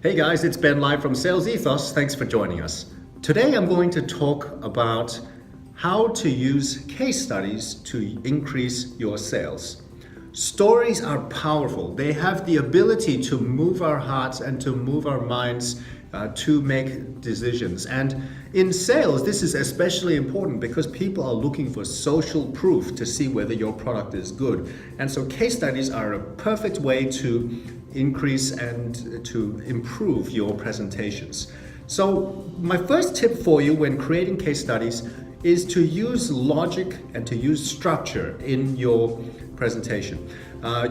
Hey guys, it's Ben live from Sales Ethos. Thanks for joining us. Today I'm going to talk about how to use case studies to increase your sales. Stories are powerful. They have the ability to move our hearts and to move our minds to make decisions. And in sales, this is especially important because people are looking for social proof to see whether your product is good. And so case studies are a perfect way to increase and to improve your presentations. So my first tip for you when creating case studies is to use logic and to use structure in your presentation.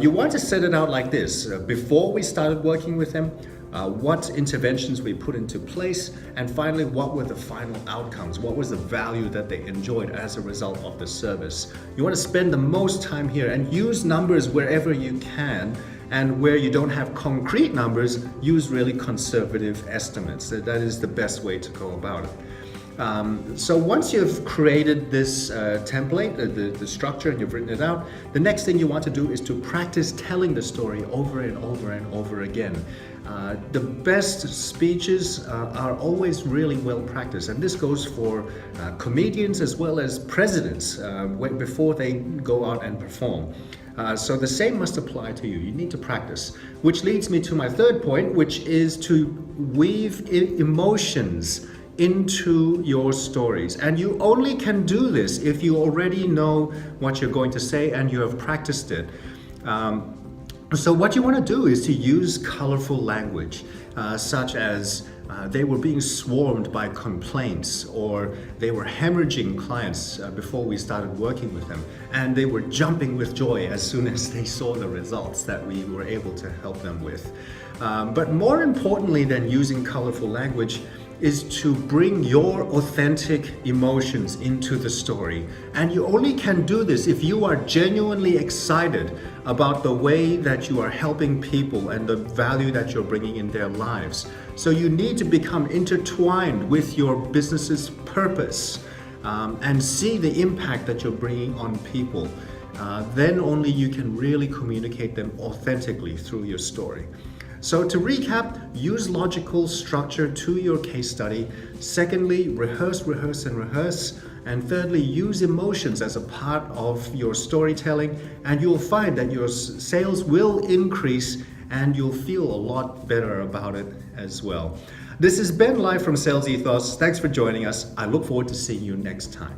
You want to set it out like this. Before we started working with them, what interventions we put into place, and finally, what were the final outcomes? What was the value that they enjoyed as a result of the service? You want to spend the most time here and use numbers wherever you can, and where you don't have concrete numbers, use really conservative estimates. That is the best way to go about it. So once you've created this template, the structure, and you've written it out, the next thing you want to do is to practice telling the story over and over and over again. The best speeches are always really well practiced, and this goes for comedians as well as presidents before they go out and perform. So the same must apply to you. You need to practice, which leads me to my third point, which is to weave emotions into your stories. And you only can do this if you already know what you're going to say and you have practiced it. So what you want to do is to use colorful language, such as they were being swarmed by complaints, or they were hemorrhaging clients before we started working with them, and they were jumping with joy as soon as they saw the results that we were able to help them with. But more importantly than using colorful language is to bring your authentic emotions into the story. And you only can do this if you are genuinely excited about the way that you are helping people and the value that you're bringing in their lives. So you need to become intertwined with your business's purpose and see the impact that you're bringing on people. Then only you can really communicate them authentically through your story. So to recap, use logical structure to your case study. Secondly, rehearse, rehearse, and rehearse. And thirdly, use emotions as a part of your storytelling, and you'll find that your sales will increase and you'll feel a lot better about it as well. This is Ben live from Sales Ethos. Thanks for joining us. I look forward to seeing you next time.